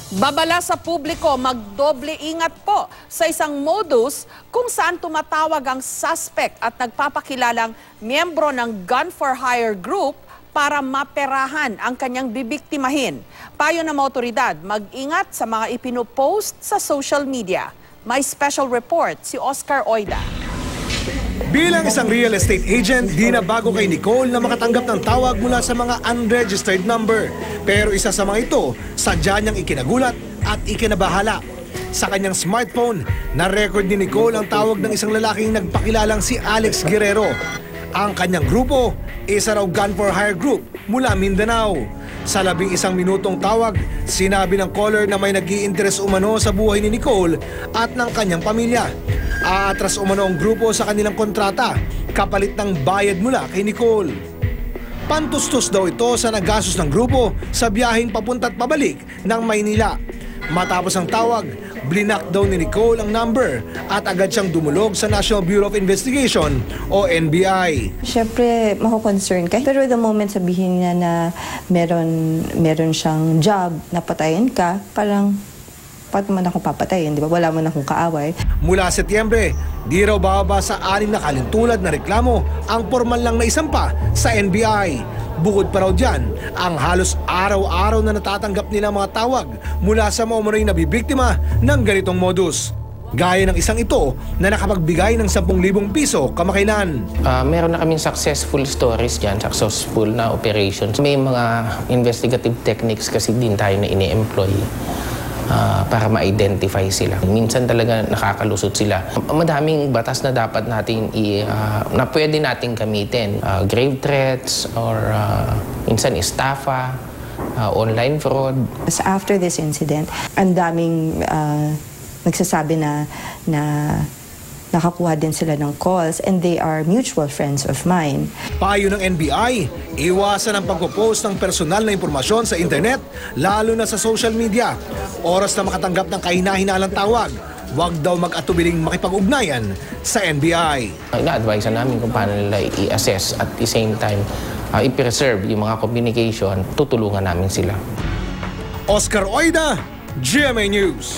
Babala sa publiko, magdoble ingat po sa isang modus kung saan tumatawag ang suspect at nagpapakilalang miyembro ng Gun for Hire group para maperahan ang kanyang bibiktimahin. Payo ng mga otoridad, mag-ingat sa mga ipinopost sa social media. May special report si Oscar Oida. Bilang isang real estate agent, di na bago kay Nicole na makatanggap ng tawag mula sa mga unregistered number. Pero isa sa mga ito, sadya niyang ikinagulat at ikinabahala. Sa kanyang smartphone, na-record ni Nicole ang tawag ng isang lalaking nagpakilalang si Alex Guerrero. Ang kanyang grupo, isa raw Gun for Hire group mula Mindanao. Sa 11 minutong tawag, sinabi ng caller na may nag-i-interest umano sa buhay ni Nicole at ng kanyang pamilya. Aatras umano ang grupo sa kanilang kontrata, kapalit ng bayad mula kay Nicole. Pantustos daw ito sa nagastos ng grupo sa biyaheng papunta at pabalik ng Maynila. Matapos ang tawag, blinak daw ni Nicole ang number at agad siyang dumulog sa National Bureau of Investigation o NBI. Siyempre, mako-concern ka. Pero the moment sabihin niya na meron siyang job na patayin ka, parang paano man ako papatayin, di ba? Wala man akong kaaway. Mula Setyembre, di raw bababa sa 6 na kalintulad na reklamo ang formal lang na isampa sa NBI. Bukod pa raw dyan, ang halos araw-araw na natatanggap nila mga tawag mula sa mga umunoy na bibiktima ng ganitong modus. Gaya ng isang ito na nakapagbigay ng 10,000 piso kamakailan. Meron na kaming successful stories dyan, successful na operations. May mga investigative techniques kasi din tayo na ini-employ para ma-identify sila. Minsan talaga nakakalusot sila. Madaming batas na dapat natin na pwede nating gamitin. Grave threats or minsan estafa, online fraud. After this incident, ang daming nagsasabi na nakakuha din sila ng calls and they are mutual friends of mine. Payo ng NBI, iwasan ang pagpo-post ng personal na impormasyon sa internet, lalo na sa social media. Oras na makatanggap ng kahina-hinalang tawag, huwag daw mag-atubiling makipag-ugnayan sa NBI. Ina-advise namin kung paano nila i-assess at the same time i-preserve yung mga communication, tutulungan namin sila. Oscar Oida, GMA News.